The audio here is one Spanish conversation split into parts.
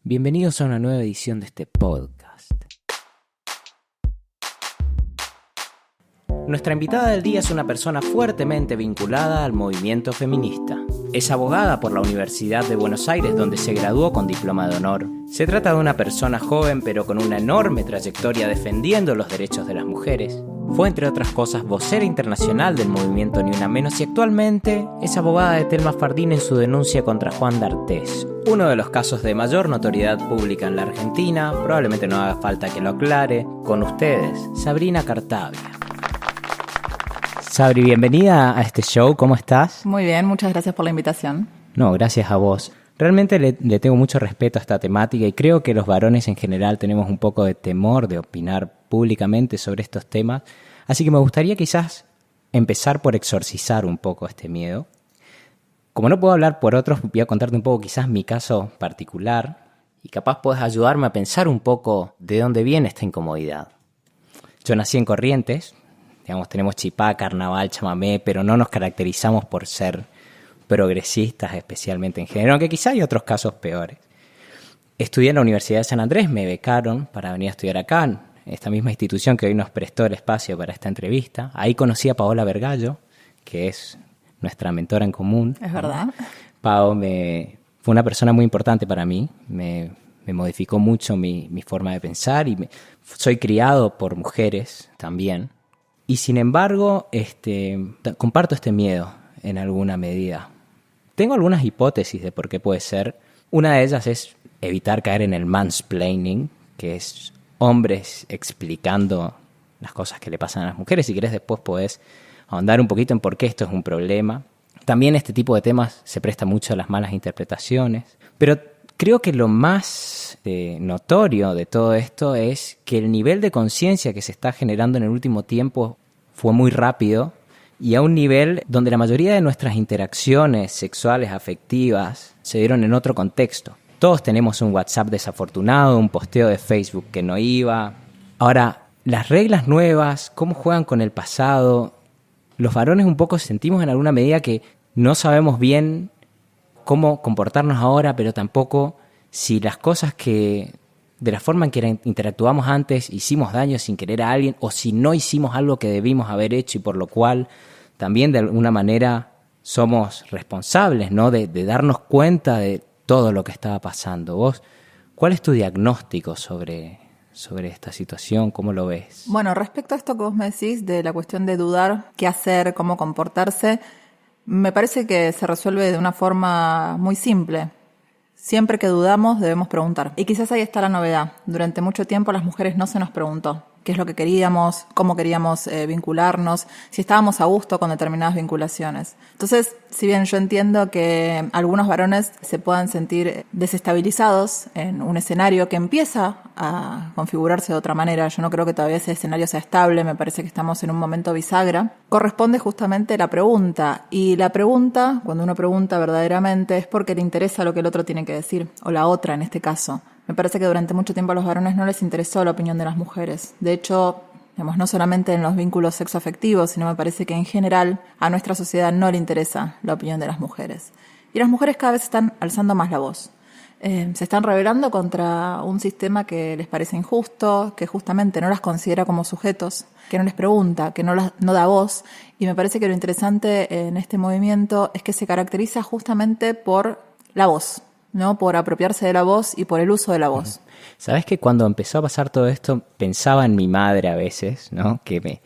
Bienvenidos a una nueva edición de este podcast. Nuestra invitada del día es una persona fuertemente vinculada al movimiento feminista. Es abogada por la Universidad de Buenos Aires, donde se graduó con diploma de honor. Se trata de una persona joven, pero con una enorme trayectoria defendiendo los derechos de las mujeres. Fue, entre otras cosas, vocera internacional del movimiento Ni Una Menos y actualmente es abogada de Thelma Fardín en su denuncia contra Juan D'Artés, uno de los casos de mayor notoriedad pública en la Argentina. Probablemente no haga falta que lo aclare. Con ustedes, Sabrina Cartavia. Sabri, bienvenida a este show, ¿cómo estás? Muy bien, muchas gracias por la invitación. No, gracias a vos. Realmente le tengo mucho respeto a esta temática y creo que los varones en general tenemos un poco de temor de opinar públicamente sobre estos temas. Así que me gustaría quizás empezar por exorcizar un poco este miedo. Como no puedo hablar por otros, voy a contarte un poco quizás mi caso particular y capaz podés ayudarme a pensar un poco de dónde viene esta incomodidad. Yo nací en Corrientes, digamos, tenemos chipá, carnaval, chamamé, pero no nos caracterizamos por ser progresistas, especialmente en género, aunque quizá hay otros casos peores. Estudié en la Universidad de San Andrés, me becaron para venir a estudiar acá, en esta misma institución que hoy nos prestó el espacio para esta entrevista. Ahí conocí a Paola Vergallo, que es nuestra mentora en común. Es verdad. Pao fue una persona muy importante para mí, me modificó mucho mi forma de pensar y soy criado por mujeres también. Y sin embargo, comparto este miedo en alguna medida. Tengo algunas hipótesis de por qué puede ser. Una de ellas es evitar caer en el mansplaining, que es hombres explicando las cosas que le pasan a las mujeres. Si querés, después podés ahondar un poquito en por qué esto es un problema. También este tipo de temas se presta mucho a las malas interpretaciones. Pero creo que lo más notorio de todo esto es que el nivel de conciencia que se está generando en el último tiempo fue muy rápido y a un nivel donde la mayoría de nuestras interacciones sexuales, afectivas, se dieron en otro contexto. Todos tenemos un WhatsApp desafortunado, un posteo de Facebook que no iba. Ahora, las reglas nuevas, cómo juegan con el pasado, los varones un poco sentimos en alguna medida que no sabemos bien cómo comportarnos ahora, pero tampoco si las cosas que, de la forma en que interactuamos antes, hicimos daño sin querer a alguien, o si no hicimos algo que debimos haber hecho y por lo cual también de alguna manera somos responsables, ¿no? de darnos cuenta de todo lo que estaba pasando. Vos, ¿cuál es tu diagnóstico sobre esta situación? ¿Cómo lo ves? Bueno, respecto a esto que vos me decís de la cuestión de dudar, qué hacer, cómo comportarse, me parece que se resuelve de una forma muy simple. Siempre que dudamos debemos preguntar. Y quizás ahí está la novedad. Durante mucho tiempo a las mujeres no se nos preguntó qué es lo que queríamos, cómo queríamos vincularnos, si estábamos a gusto con determinadas vinculaciones. Entonces, si bien yo entiendo que algunos varones se puedan sentir desestabilizados en un escenario que empieza a configurarse de otra manera, yo no creo que todavía ese escenario sea estable, me parece que estamos en un momento bisagra, corresponde justamente la pregunta. Y la pregunta, cuando uno pregunta verdaderamente, es porque le interesa lo que el otro tiene que decir, o la otra en este caso. Me parece que durante mucho tiempo a los varones no les interesó la opinión de las mujeres. De hecho, digamos, no solamente en los vínculos sexoafectivos, sino me parece que en general a nuestra sociedad no le interesa la opinión de las mujeres. Y las mujeres cada vez están alzando más la voz. Se están rebelando contra un sistema que les parece injusto, que justamente no las considera como sujetos, que no les pregunta, que no da voz. Y me parece que lo interesante en este movimiento es que se caracteriza justamente por la voz, ¿no? Por apropiarse de la voz y por el uso de la voz. ¿Sabés que cuando empezó a pasar todo esto pensaba en mi madre a veces, ¿no? Que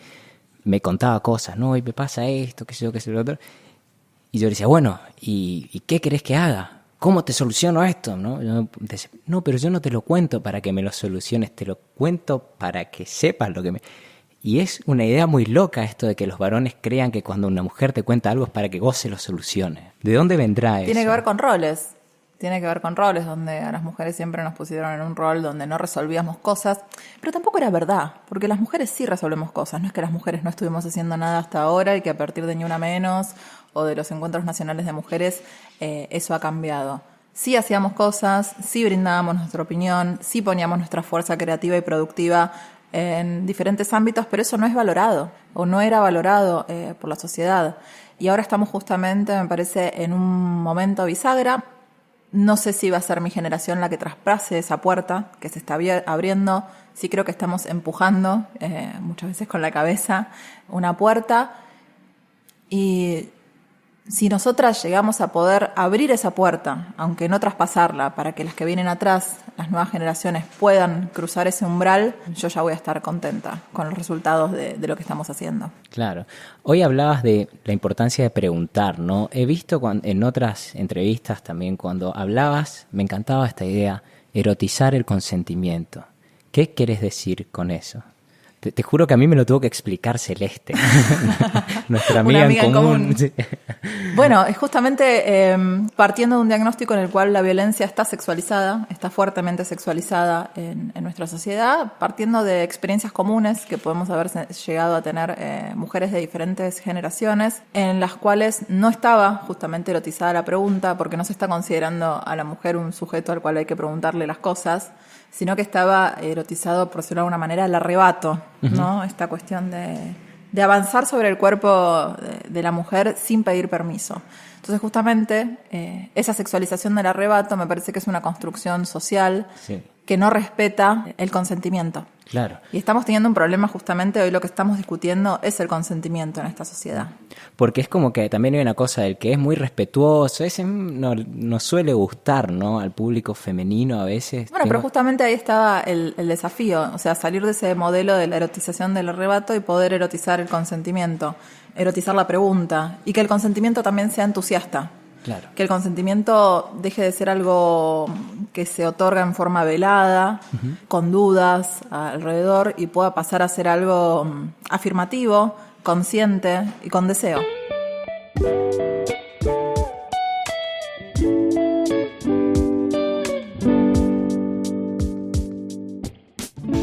me contaba cosas, ¿no? Y me pasa esto, qué sé yo, qué sé lo otro. Y yo le decía, bueno, ¿y qué querés que haga? ¿Cómo te soluciono esto? ¿No? Yo decía, no, pero yo no te lo cuento para que me lo soluciones, te lo cuento para que sepas lo que me... Y es una idea muy loca esto de que los varones crean que cuando una mujer te cuenta algo es para que vos se lo soluciones. ¿De dónde vendrá eso? Tiene que ver con roles. Tiene que ver con roles, donde a las mujeres siempre nos pusieron en un rol donde no resolvíamos cosas, pero tampoco era verdad, porque las mujeres sí resolvemos cosas, no es que las mujeres no estuvimos haciendo nada hasta ahora y que a partir de Ni Una Menos o de los encuentros nacionales de mujeres eso ha cambiado. Sí hacíamos cosas, sí brindábamos nuestra opinión, sí poníamos nuestra fuerza creativa y productiva en diferentes ámbitos, pero eso no es valorado o no era valorado por la sociedad. Y ahora estamos justamente, me parece, en un momento bisagra No sé si va a ser mi generación la que traspase esa puerta que se está abriendo. Sí creo que estamos empujando, muchas veces con la cabeza, una puerta. Y si nosotras llegamos a poder abrir esa puerta, aunque no traspasarla, para que las que vienen atrás, las nuevas generaciones, puedan cruzar ese umbral, yo ya voy a estar contenta con los resultados de lo que estamos haciendo. Claro. Hoy hablabas de la importancia de preguntar, ¿no? He visto en otras entrevistas también cuando hablabas, me encantaba esta idea, erotizar el consentimiento. ¿Qué quieres decir con eso? Te juro que a mí me lo tuvo que explicar Celeste, nuestra amiga en común. Sí. Bueno, es justamente partiendo de un diagnóstico en el cual la violencia está sexualizada, está fuertemente sexualizada en nuestra sociedad, partiendo de experiencias comunes que podemos haber llegado a tener mujeres de diferentes generaciones, en las cuales no estaba justamente erotizada la pregunta, porque no se está considerando a la mujer un sujeto al cual hay que preguntarle las cosas, sino que estaba erotizado, por decirlo de alguna manera, el arrebato, ¿no? Esta cuestión de avanzar sobre el cuerpo de la mujer sin pedir permiso. Entonces, justamente, esa sexualización del arrebato me parece que es una construcción social que no respeta el consentimiento. Claro. Y estamos teniendo un problema justamente hoy, lo que estamos discutiendo es el consentimiento en esta sociedad. Porque es como que también hay una cosa del que es muy respetuoso, ese no suele gustar, ¿no? Al público femenino a veces. Bueno, pero justamente ahí estaba el desafío, o sea, salir de ese modelo de la erotización del arrebato y poder erotizar el consentimiento, erotizar la pregunta, y que el consentimiento también sea entusiasta. Claro. Que el consentimiento deje de ser algo que se otorga en forma velada, con dudas alrededor, y pueda pasar a ser algo afirmativo, consciente y con deseo.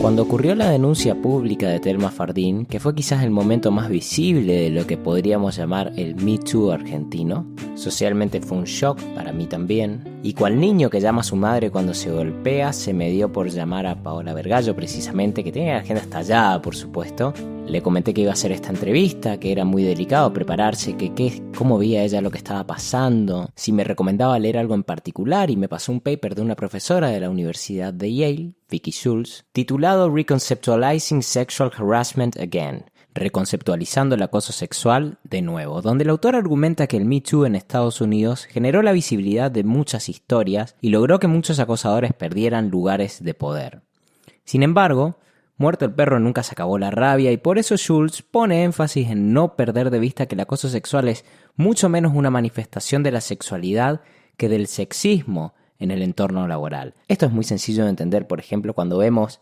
Cuando ocurrió la denuncia pública de Thelma Fardín, que fue quizás el momento más visible de lo que podríamos llamar el Me Too argentino, socialmente fue un shock para mí también, y cual niño que llama a su madre cuando se golpea, se me dio por llamar a Paola Vergallo precisamente, que tiene la agenda estallada, por supuesto. Le comenté que iba a hacer esta entrevista, que era muy delicado prepararse, cómo veía ella lo que estaba pasando, si me recomendaba leer algo en particular, y me pasó un paper de una profesora de la Universidad de Yale, Vicky Schultz, titulado Reconceptualizing Sexual Harassment Again, reconceptualizando el acoso sexual de nuevo, donde el autor argumenta que el Me Too en Estados Unidos generó la visibilidad de muchas historias y logró que muchos acosadores perdieran lugares de poder. Sin embargo, muerto el perro nunca se acabó la rabia, y por eso Schultz pone énfasis en no perder de vista que el acoso sexual es mucho menos una manifestación de la sexualidad que del sexismo en el entorno laboral. Esto es muy sencillo de entender, por ejemplo, cuando vemos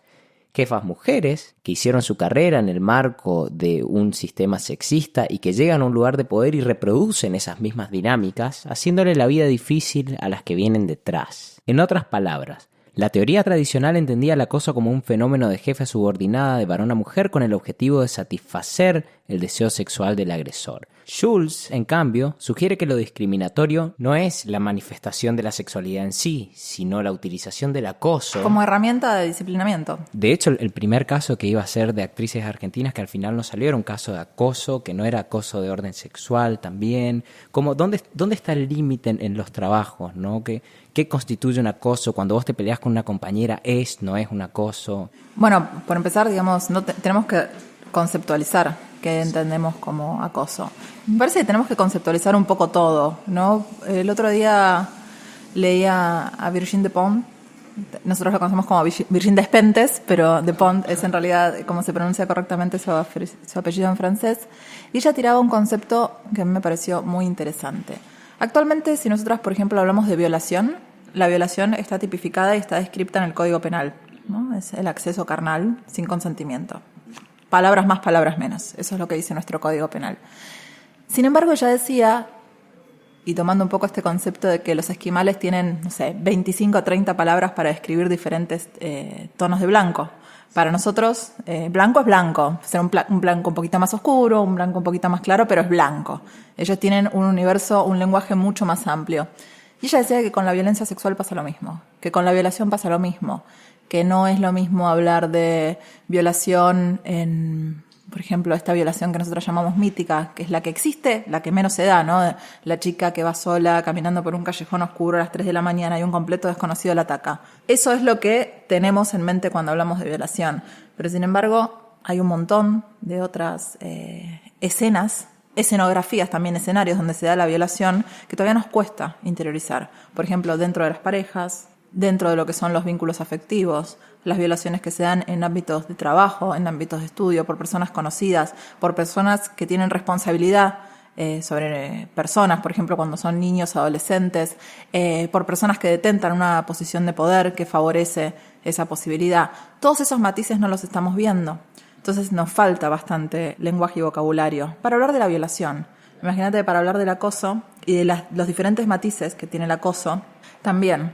jefas mujeres que hicieron su carrera en el marco de un sistema sexista y que llegan a un lugar de poder y reproducen esas mismas dinámicas, haciéndole la vida difícil a las que vienen detrás. En otras palabras, la teoría tradicional entendía el acoso como un fenómeno de jefe subordinada de varón a mujer con el objetivo de satisfacer el deseo sexual del agresor. Schultz, en cambio, sugiere que lo discriminatorio no es la manifestación de la sexualidad en sí, sino la utilización del acoso como herramienta de disciplinamiento. De hecho, el primer caso que iba a ser de actrices argentinas que al final no salió era un caso de acoso, que no era acoso de orden sexual también. ¿Dónde está el límite en los trabajos, ¿no? ¿Qué constituye un acoso? Cuando vos te peleas con una compañera, no es un acoso. Bueno, por empezar, digamos, tenemos que conceptualizar qué entendemos como acoso. Me parece que tenemos que conceptualizar un poco todo, ¿no? El otro día leía a Virginie Despentes. Nosotros lo conocemos como Virginie Despentes, pero Despentes es en realidad como se pronuncia correctamente su apellido en francés. Y ella tiraba un concepto que a mí me pareció muy interesante. Actualmente, si nosotras, por ejemplo, hablamos de violación, la violación está tipificada y está descripta en el Código Penal, ¿no? Es el acceso carnal sin consentimiento. Palabras más, palabras menos. Eso es lo que dice nuestro Código Penal. Sin embargo, ella decía, y tomando un poco este concepto de que los esquimales tienen, 25 o 30 palabras para describir diferentes tonos de blanco. Para nosotros, blanco es blanco. Ser un blanco un poquito más oscuro, un blanco un poquito más claro, pero es blanco. Ellos tienen un universo, un lenguaje mucho más amplio. Y ella decía que con la violencia sexual pasa lo mismo, que con la violación pasa lo mismo, que no es lo mismo hablar de violación en Por ejemplo, esta violación que nosotros llamamos mítica, que es la que existe, la que menos se da, ¿no? La chica que va sola caminando por un callejón oscuro a las 3 de la mañana y un completo desconocido la ataca. Eso es lo que tenemos en mente cuando hablamos de violación. Pero sin embargo, hay un montón de otras escenografías, también escenarios donde se da la violación, que todavía nos cuesta interiorizar. Por ejemplo, dentro de las parejas, dentro de lo que son los vínculos afectivos, las violaciones que se dan en ámbitos de trabajo, en ámbitos de estudio, por personas conocidas, por personas que tienen responsabilidad sobre personas, por ejemplo, cuando son niños, adolescentes, por personas que detentan una posición de poder que favorece esa posibilidad. Todos esos matices no los estamos viendo. Entonces nos falta bastante lenguaje y vocabulario para hablar de la violación. Imagínate, para hablar del acoso y de los diferentes matices que tiene el acoso también.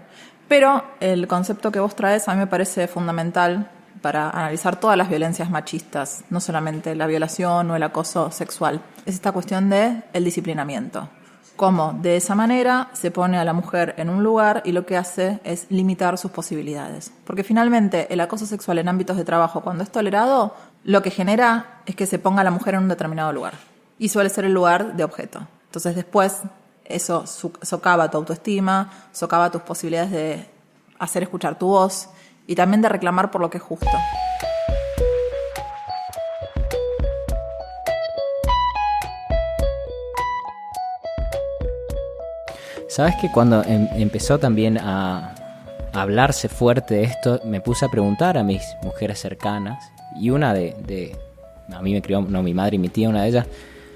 Pero el concepto que vos traes a mí me parece fundamental para analizar todas las violencias machistas, no solamente la violación o el acoso sexual. Es esta cuestión del disciplinamiento. Cómo de esa manera se pone a la mujer en un lugar y lo que hace es limitar sus posibilidades. Porque finalmente el acoso sexual en ámbitos de trabajo, cuando es tolerado, lo que genera es que se ponga a la mujer en un determinado lugar. Y suele ser el lugar de objeto. Entonces después eso socava tu autoestima, socava tus posibilidades de hacer escuchar tu voz y también de reclamar por lo que es justo. Sabes que cuando empezó también a hablarse fuerte de esto, me puse a preguntar a mis mujeres cercanas, y una a mí me crió, mi madre y mi tía, una de ellas,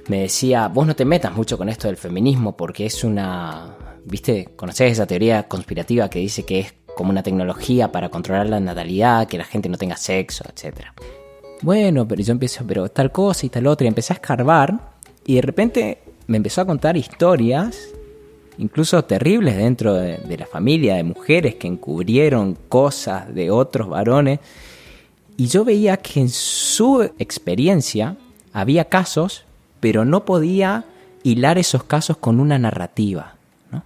me decía, vos no te metas mucho con esto del feminismo porque es ¿viste? ¿Conocés esa teoría conspirativa que dice que es como una tecnología para controlar la natalidad, que la gente no tenga sexo, etcétera? Bueno, pero yo empiezo, pero tal cosa y tal otra, y empecé a escarbar, y de repente me empezó a contar historias, incluso terribles dentro de la familia, de mujeres que encubrieron cosas de otros varones, y yo veía que en su experiencia había casos, pero no podía hilar esos casos con una narrativa, ¿no? O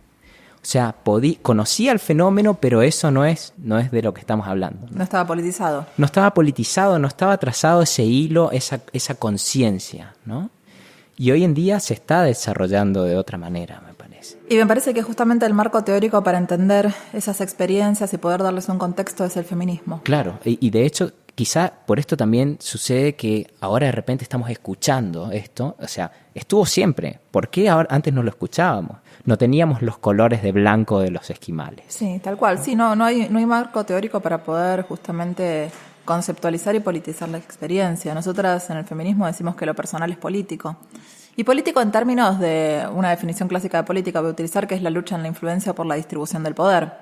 sea, conocía el fenómeno, pero eso no es de lo que estamos hablando, ¿no? No estaba politizado. No estaba politizado, no estaba trazado ese hilo, esa conciencia, ¿no? Y hoy en día se está desarrollando de otra manera, me parece. Y me parece que justamente el marco teórico para entender esas experiencias y poder darles un contexto es el feminismo. Claro, y de hecho, quizá por esto también sucede que ahora de repente estamos escuchando esto. O sea, estuvo siempre. ¿Por qué antes no lo escuchábamos? No teníamos los colores de blanco de los esquimales. Sí, tal cual. Sí, no hay marco teórico para poder justamente conceptualizar y politizar la experiencia. Nosotras en el feminismo decimos que lo personal es político. Y político en términos de una definición clásica de política voy a utilizar, que es la lucha en la influencia por la distribución del poder,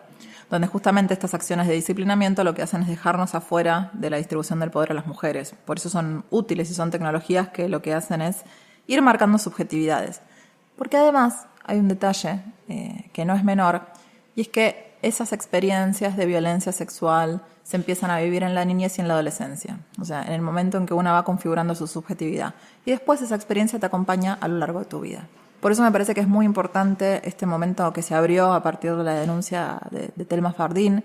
donde justamente estas acciones de disciplinamiento lo que hacen es dejarnos afuera de la distribución del poder a las mujeres. Por eso son útiles y son tecnologías que lo que hacen es ir marcando subjetividades. Porque además hay un detalle que no es menor, y es que esas experiencias de violencia sexual se empiezan a vivir en la niñez y en la adolescencia. O sea, en el momento en que una va configurando su subjetividad. Y después esa experiencia te acompaña a lo largo de tu vida. Por eso me parece que es muy importante este momento que se abrió a partir de la denuncia de Thelma Fardín.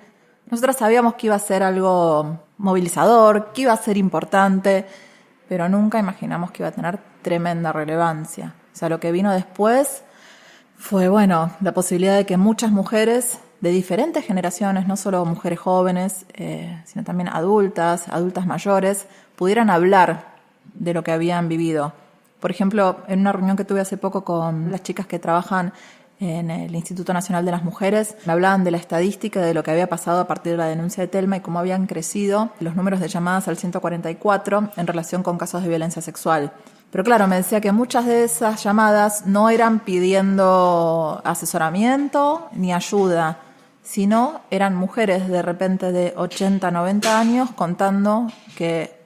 Nosotras sabíamos que iba a ser algo movilizador, que iba a ser importante, pero nunca imaginamos que iba a tener tremenda relevancia. O sea, lo que vino después fue, la posibilidad de que muchas mujeres de diferentes generaciones, no solo mujeres jóvenes, sino también adultas mayores, pudieran hablar de lo que habían vivido. Por ejemplo, en una reunión que tuve hace poco con las chicas que trabajan en el Instituto Nacional de las Mujeres, me hablaban de la estadística de lo que había pasado a partir de la denuncia de Thelma y cómo habían crecido los números de llamadas al 144 en relación con casos de violencia sexual. Pero claro, me decía que muchas de esas llamadas no eran pidiendo asesoramiento ni ayuda, sino eran mujeres de repente de 80, 90 años contando que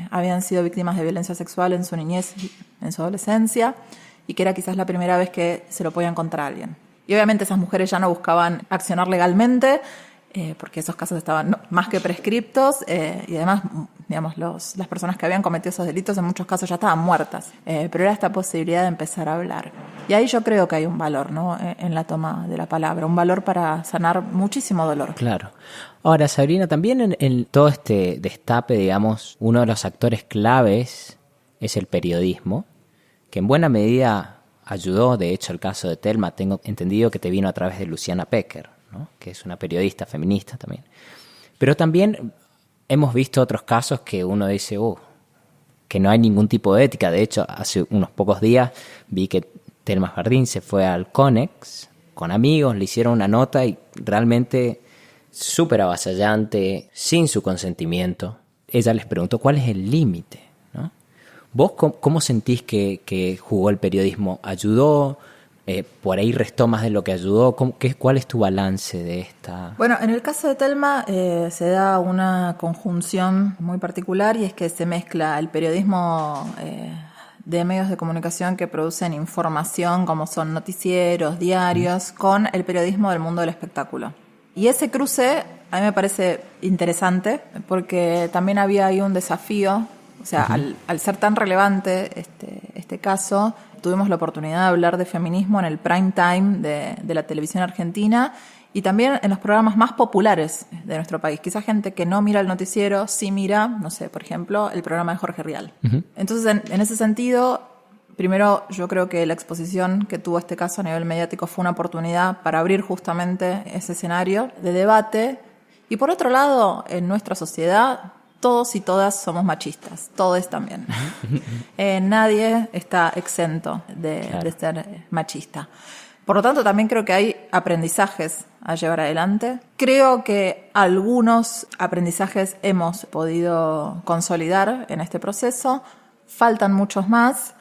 habían sido víctimas de violencia sexual en su niñez, en su adolescencia, y que era quizás la primera vez que se lo podían contar a alguien. Y obviamente esas mujeres ya no buscaban accionar legalmente, porque esos casos estaban más que prescriptos, y además, digamos, las personas que habían cometido esos delitos en muchos casos ya estaban muertas, pero era esta posibilidad de empezar a hablar. Y ahí yo creo que hay un valor, ¿no?, en la toma de la palabra, un valor para sanar muchísimo dolor. Claro. Ahora, Sabrina, también en todo este destape, digamos, uno de los actores claves es el periodismo, que en buena medida ayudó. De hecho, el caso de Thelma, tengo entendido que te vino a través de Luciana Pecker, ¿no? Que es una periodista feminista también. Pero también hemos visto otros casos que uno dice, que no hay ningún tipo de ética. De hecho, hace unos pocos días vi que Thelma Jardín se fue al Conex con amigos, le hicieron una nota y realmente súper avasallante, sin su consentimiento. Ella les preguntó cuál es el límite, ¿no? ¿Vos cómo sentís que jugó el periodismo? ¿Ayudó? ¿Por ahí restó más de lo que ayudó? ¿Cuál es tu balance de esta? Bueno, en el caso de Thelma se da una conjunción muy particular, y es que se mezcla el periodismo de medios de comunicación que producen información, como son noticieros, diarios, con el periodismo del mundo del espectáculo. Y ese cruce a mí me parece interesante, porque también había ahí un desafío. O sea, al ser tan relevante este caso, tuvimos la oportunidad de hablar de feminismo en el prime time de la televisión argentina, y también en los programas más populares de nuestro país. Quizás gente que no mira el noticiero sí mira, no sé, por ejemplo, el programa de Jorge Rial. Entonces, en ese sentido, primero yo creo que la exposición que tuvo este caso a nivel mediático fue una oportunidad para abrir justamente ese escenario de debate. Y por otro lado, en nuestra sociedad, todos y todas somos machistas, todos también. Nadie está exento de ser machista. Por lo tanto, también creo que hay aprendizajes a llevar adelante. Creo que algunos aprendizajes hemos podido consolidar en este proceso. Faltan muchos más.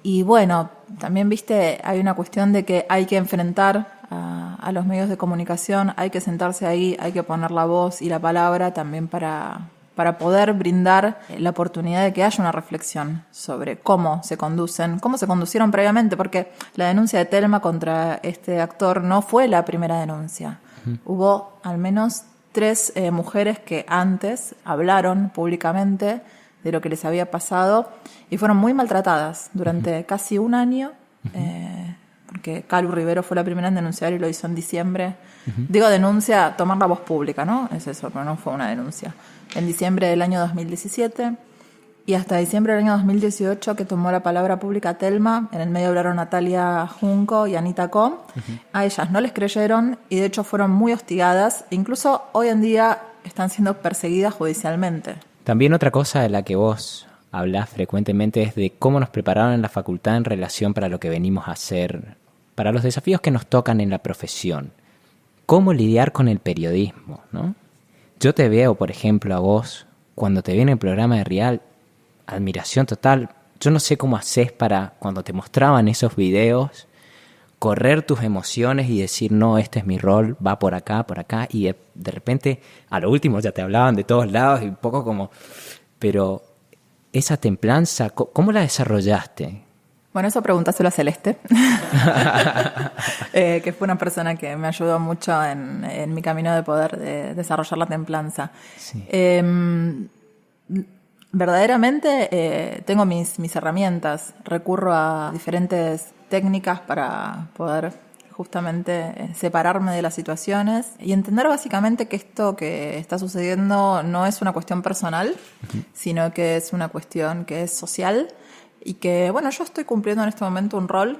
Y bueno, también, viste, hay una cuestión de que hay que enfrentar a los medios de comunicación, hay que sentarse ahí, hay que poner la voz y la palabra también para poder brindar la oportunidad de que haya una reflexión sobre cómo se conducieron previamente, porque la denuncia de Thelma contra este actor no fue la primera denuncia. Hubo al menos 3 mujeres que antes hablaron públicamente de lo que les había pasado y fueron muy maltratadas durante casi un año, porque Calu Rivero fue la primera en denunciar y lo hizo en diciembre. Digo denuncia, tomar la voz pública, ¿no? Es eso, pero no fue una denuncia. En diciembre del año 2017, y hasta diciembre del año 2018 que tomó la palabra pública Thelma. En el medio hablaron Natalia Junco y Anita Com. A ellas no les creyeron y de hecho fueron muy hostigadas. Incluso hoy en día están siendo perseguidas judicialmente. También otra cosa de la que vos hablás frecuentemente es de cómo nos prepararon en la facultad en relación para lo que venimos a hacer, para los desafíos que nos tocan en la profesión. Cómo lidiar con el periodismo, ¿no? Yo te veo, por ejemplo, a vos, cuando te viene el programa de Rial, admiración total. Yo no sé cómo haces para, cuando te mostraban esos videos, correr tus emociones y decir, no, este es mi rol, va por acá, y de repente, a lo último ya te hablaban de todos lados y un poco como... Pero esa templanza, ¿cómo la desarrollaste? Bueno, eso pregúntaselo a Celeste, que fue una persona que me ayudó mucho en mi camino de poder desarrollar la templanza. Sí. Verdaderamente tengo mis herramientas, recurro a diferentes técnicas para poder justamente separarme de las situaciones y entender básicamente que esto que está sucediendo no es una cuestión personal, sino que es una cuestión que es social. Y que, bueno, yo estoy cumpliendo en este momento un rol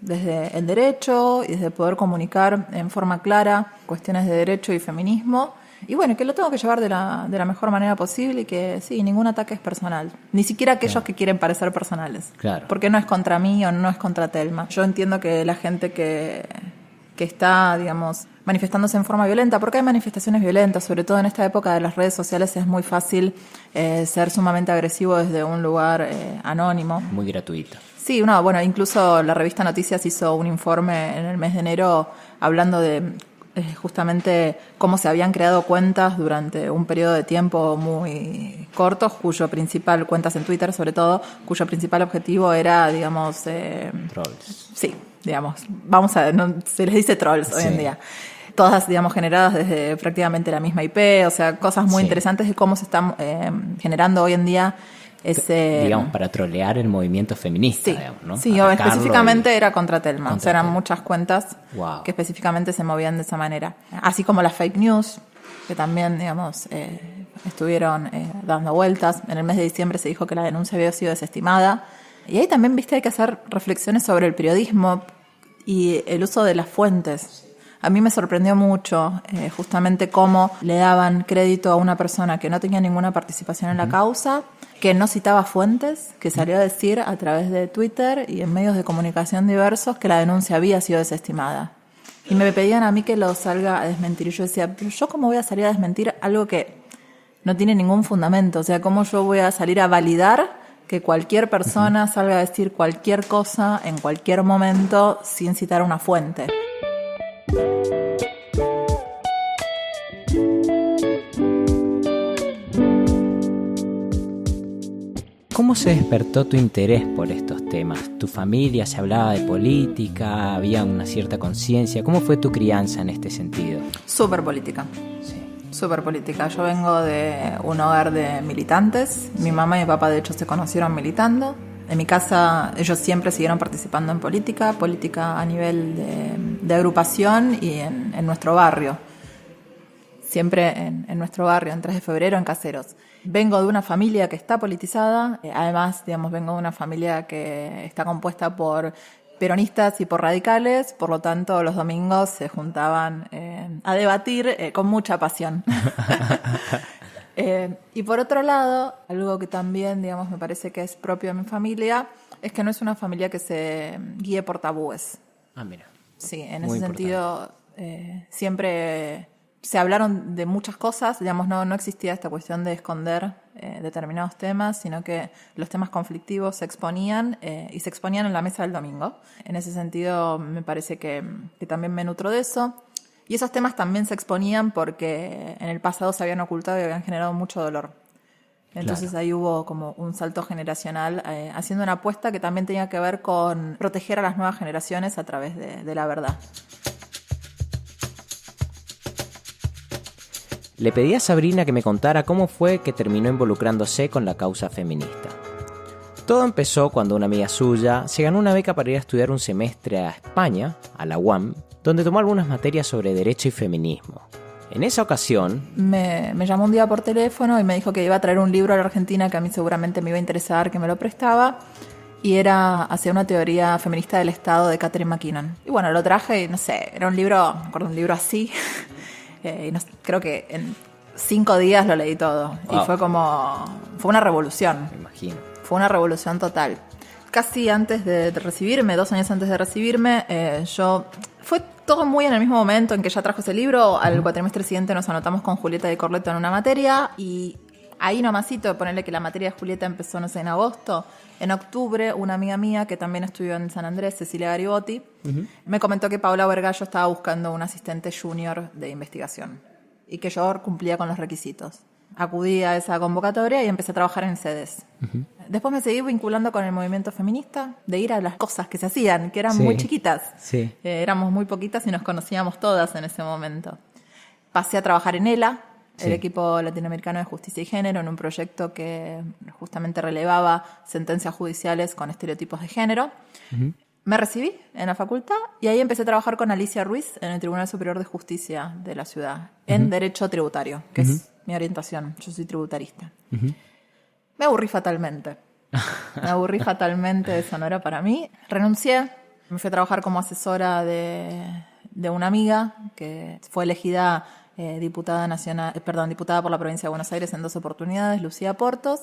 desde el derecho y desde poder comunicar en forma clara cuestiones de derecho y feminismo. Y bueno, que lo tengo que llevar de la mejor manera posible y que, sí, ningún ataque es personal. Ni siquiera aquellos que quieren parecer personales. Claro. Porque no es contra mí o no es contra Thelma. Yo entiendo que la gente que está, digamos, manifestándose en forma violenta, porque hay manifestaciones violentas, sobre todo en esta época de las redes sociales es muy fácil ser sumamente agresivo desde un lugar anónimo. Muy gratuito. Sí, bueno, incluso la revista Noticias hizo un informe en el mes de enero hablando de justamente cómo se habían creado cuentas durante un periodo de tiempo muy corto, cuentas en Twitter sobre todo, cuyo principal objetivo era, digamos... Trolls. Sí, digamos, se les dice trolls hoy en día. Todas, digamos, generadas desde prácticamente la misma IP, o sea, cosas muy interesantes de cómo se están generando hoy en día ese... Digamos, para trolear el movimiento feminista, digamos, ¿no? Sí, específicamente era contra Thelma. O sea, eran muchas cuentas que específicamente se movían de esa manera. Así como las fake news, que también, digamos, estuvieron dando vueltas. En el mes de diciembre se dijo que la denuncia había sido desestimada. Y ahí también, viste, hay que hacer reflexiones sobre el periodismo y el uso de las fuentes. A mí me sorprendió mucho justamente cómo le daban crédito a una persona que no tenía ninguna participación en la causa, que no citaba fuentes, que salió a decir a través de Twitter y en medios de comunicación diversos que la denuncia había sido desestimada. Y me pedían a mí que lo salga a desmentir. Y yo decía, pero ¿yo cómo voy a salir a desmentir algo que no tiene ningún fundamento? O sea, ¿cómo yo voy a salir a validar que cualquier persona salga a decir cualquier cosa en cualquier momento sin citar una fuente? ¿Cómo se despertó tu interés por estos temas? ¿Tu familia se hablaba de política? ¿Había una cierta conciencia? ¿Cómo fue tu crianza en este sentido? Súper política. Sí. Súper política. Yo vengo de un hogar de militantes. Mi mamá y mi papá, de hecho, se conocieron militando. En mi casa ellos siempre siguieron participando en política a nivel de agrupación y en nuestro barrio. Siempre en nuestro barrio, en 3 de febrero, en Caseros. Vengo de una familia que está politizada, además, digamos, vengo de una familia que está compuesta por peronistas y por radicales, por lo tanto, los domingos se juntaban a debatir con mucha pasión. Y por otro lado, algo que también, digamos, me parece que es propio de mi familia, es que no es una familia que se guíe por tabúes. Ah, mira. Sí, en Muy ese sentido, siempre se hablaron de muchas cosas, digamos, no existía esta cuestión de esconder determinados temas, sino que los temas conflictivos se exponían y se exponían en la mesa del domingo. En ese sentido, me parece que también me nutro de eso. Y esos temas también se exponían porque en el pasado se habían ocultado y habían generado mucho dolor. Entonces ahí hubo como un salto generacional haciendo una apuesta que también tenía que ver con proteger a las nuevas generaciones a través de la verdad. Le pedí a Sabrina que me contara cómo fue que terminó involucrándose con la causa feminista. Todo empezó cuando una amiga suya se ganó una beca para ir a estudiar un semestre a España, a la UAM, donde tomó algunas materias sobre derecho y feminismo. En esa ocasión me llamó un día por teléfono y me dijo que iba a traer un libro a la Argentina que a mí seguramente me iba a interesar, que me lo prestaba, y era hacia una teoría feminista del Estado de Catherine MacKinnon. Y bueno, lo traje y no sé, era un libro, me acuerdo, un libro así. Y creo que en 5 días lo leí todo. Wow. Y fue una revolución. Me imagino. Fue una revolución total. Casi antes de recibirme, 2 años antes de recibirme, fue todo muy en el mismo momento en que ya trajo ese libro. Al cuatrimestre siguiente nos anotamos con Julieta Di Corletto en una materia y ahí nomasito, ponerle que la materia de Julieta empezó, no sé, en agosto. En octubre, una amiga mía que también estudió en San Andrés, Cecilia Garibotti, me comentó que Paula Vergallo estaba buscando un asistente junior de investigación y que yo cumplía con los requisitos. Acudí a esa convocatoria y empecé a trabajar en CEDES. Después me seguí vinculando con el movimiento feminista, de ir a las cosas que se hacían, que eran muy chiquitas. Sí. Éramos muy poquitas y nos conocíamos todas en ese momento. Pasé a trabajar en ELA, el equipo latinoamericano de justicia y género, en un proyecto que justamente relevaba sentencias judiciales con estereotipos de género. Me recibí en la facultad y ahí empecé a trabajar con Alicia Ruiz en el Tribunal Superior de Justicia de la ciudad, en Derecho Tributario, que es mi orientación. Yo soy tributarista. Me aburrí fatalmente. Eso no era para mí. Renuncié, me fui a trabajar como asesora de una amiga que fue elegida diputada por la provincia de Buenos Aires en 2 oportunidades, Lucía Portos.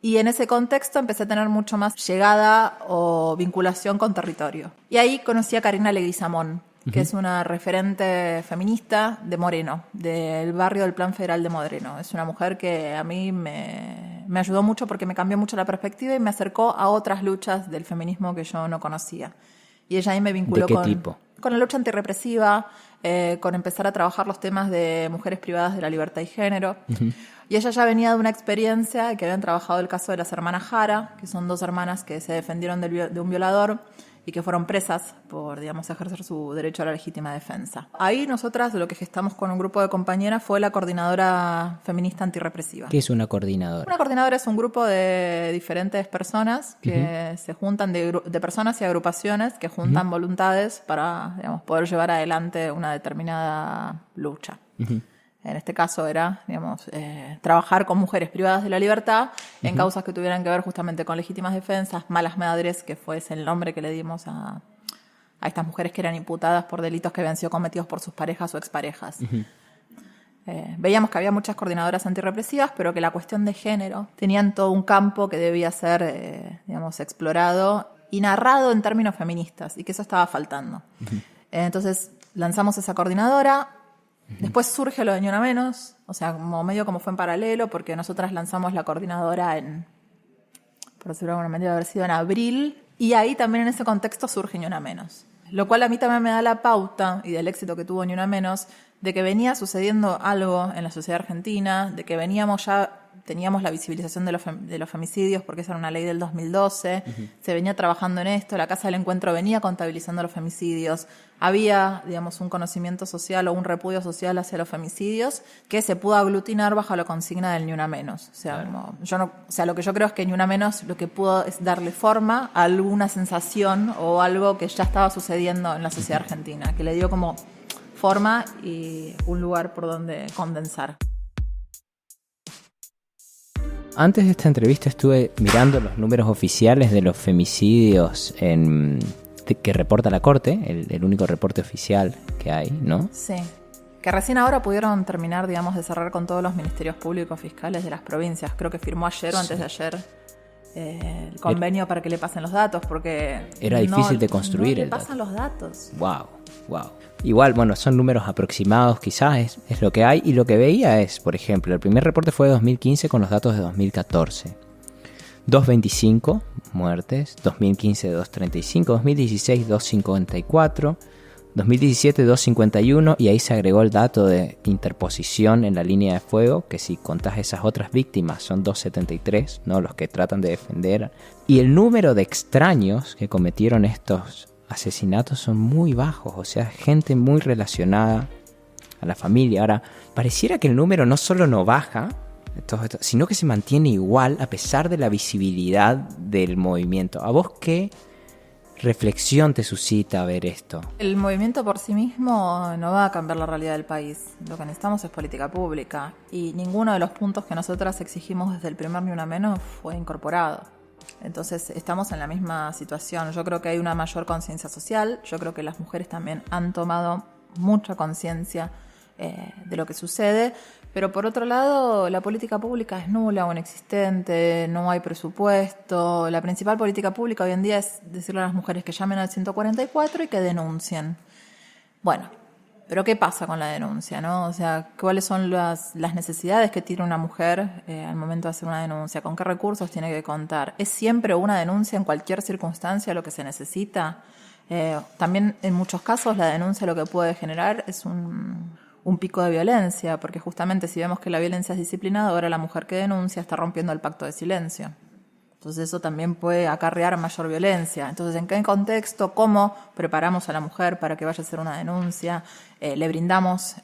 Y en ese contexto empecé a tener mucho más llegada o vinculación con territorio. Y ahí conocí a Karina Leguizamón, que es una referente feminista de Moreno, del barrio del Plan Federal de Moreno. Es una mujer que a mí me ayudó mucho porque me cambió mucho la perspectiva y me acercó a otras luchas del feminismo que yo no conocía. Y ella ahí me vinculó ¿De qué tipo? Con la lucha antirrepresiva, con empezar a trabajar los temas de mujeres privadas de la libertad y género. Y ella ya venía de una experiencia que habían trabajado el caso de las hermanas Jara, que son 2 hermanas que se defendieron de un violador y que fueron presas por, digamos, ejercer su derecho a la legítima defensa. Ahí nosotras lo que gestamos con un grupo de compañeras fue la Coordinadora Feminista Antirrepresiva. ¿Qué es una coordinadora? Una coordinadora es un grupo de diferentes personas que se juntan, de personas y agrupaciones que juntan voluntades para, digamos, poder llevar adelante una determinada lucha. En este caso era, digamos, trabajar con mujeres privadas de la libertad en causas que tuvieran que ver justamente con legítimas defensas, malas madres, que fue ese el nombre que le dimos a estas mujeres que eran imputadas por delitos que habían sido cometidos por sus parejas o exparejas. Veíamos que había muchas coordinadoras antirrepresivas, pero que la cuestión de género tenían todo un campo que debía ser, digamos, explorado y narrado en términos feministas, y que eso estaba faltando. Entonces lanzamos esa coordinadora. Después surge lo de Ni Una Menos, o sea, como medio como fue en paralelo, porque nosotras lanzamos la coordinadora por decirlo de alguna manera, haber sido en abril, y ahí también en ese contexto surge Ni Una Menos. Lo cual a mí también me da la pauta, y del éxito que tuvo Ni Una Menos, de que venía sucediendo algo en la sociedad argentina, de que teníamos la visibilización de los femicidios, porque esa era una ley del 2012, se venía trabajando en esto, la Casa del Encuentro venía contabilizando los femicidios, había, digamos, un conocimiento social o un repudio social hacia los femicidios que se pudo aglutinar bajo la consigna del Ni Una Menos. O sea, lo que yo creo es que Ni Una Menos lo que pudo es darle forma a alguna sensación o algo que ya estaba sucediendo en la sociedad argentina, que le dio como forma y un lugar por donde condensar. Antes de esta entrevista estuve mirando los números oficiales de los femicidios que reporta la Corte, el único reporte oficial que hay, ¿no? Sí, que recién ahora pudieron terminar, digamos, de cerrar con todos los ministerios públicos fiscales de las provincias. Creo que firmó ayer o antes de ayer el convenio para que le pasen los datos, porque era difícil de construir no le pasan los datos. Wow. Igual, bueno, son números aproximados, quizás es lo que hay, y lo que veía es, por ejemplo, el primer reporte fue de 2015 con los datos de 2014. 225 muertes, 2015 235, 2016 254, 2017 251, y ahí se agregó el dato de interposición en la línea de fuego, que si contás esas otras víctimas son 273, ¿no? Los que tratan de defender. Y el número de extraños que cometieron estos asesinatos son muy bajos, o sea, gente muy relacionada a la familia. Ahora, pareciera que el número no solo no baja, sino que se mantiene igual a pesar de la visibilidad del movimiento. ¿A vos qué reflexión te suscita ver esto? El movimiento por sí mismo no va a cambiar la realidad del país. Lo que necesitamos es política pública, y ninguno de los puntos que nosotras exigimos desde el primer Ni Una Menos fue incorporado. Entonces estamos en la misma situación. Yo creo que hay una mayor conciencia social, yo creo que las mujeres también han tomado mucha conciencia de lo que sucede, pero por otro lado la política pública es nula o inexistente, no hay presupuesto. La principal política pública hoy en día es decirle a las mujeres que llamen al 144 y que denuncien. Bueno, pero ¿qué pasa con la denuncia, no? O sea, ¿cuáles son las necesidades que tiene una mujer al momento de hacer una denuncia? ¿Con qué recursos tiene que contar? ¿Es siempre una denuncia en cualquier circunstancia lo que se necesita? También en muchos casos la denuncia lo que puede generar es un pico de violencia, porque justamente si vemos que la violencia es disciplinadora, la mujer que denuncia está rompiendo el pacto de silencio. Entonces eso también puede acarrear mayor violencia. Entonces, ¿en qué contexto? ¿Cómo preparamos a la mujer para que vaya a hacer una denuncia? Le brindamos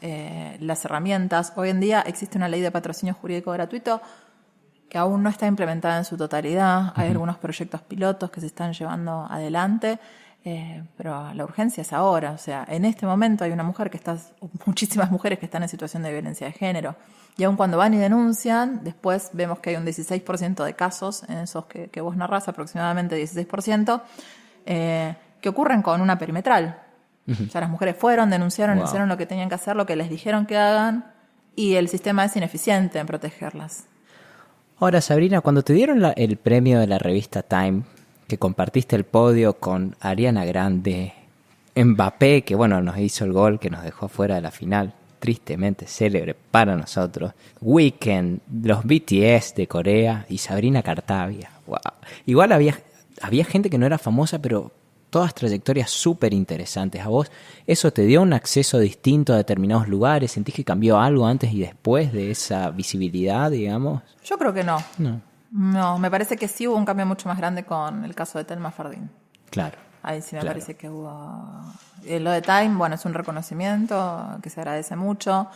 las herramientas. Hoy en día existe una ley de patrocinio jurídico gratuito que aún no está implementada en su totalidad. Hay algunos proyectos pilotos que se están llevando adelante, pero la urgencia es ahora. O sea, en este momento hay muchísimas mujeres que están en situación de violencia de género. Y aun cuando van y denuncian, después vemos que hay un 16% de casos, en esos que vos narrás, aproximadamente 16%, que ocurren con una perimetral. O sea, las mujeres fueron, denunciaron, hicieron lo que tenían que hacer, lo que les dijeron que hagan, y el sistema es ineficiente en protegerlas. Ahora, Sabrina, cuando te dieron el premio de la revista Time, que compartiste el podio con Ariana Grande, Mbappé, que bueno, nos hizo el gol que nos dejó fuera de la final, tristemente célebre para nosotros, Weeknd, los BTS de Corea y Sabrina Cartavia. Wow. Igual había gente que no era famosa, pero todas trayectorias súper interesantes. ¿A vos eso te dio un acceso distinto a determinados lugares? ¿Sentís que cambió algo antes y después de esa visibilidad, digamos? Yo creo que no. No, me parece que sí hubo un cambio mucho más grande con el caso de Thelma Fardín. Claro. Ahí sí me parece que hubo... Lo de Time, bueno, es un reconocimiento que se agradece mucho.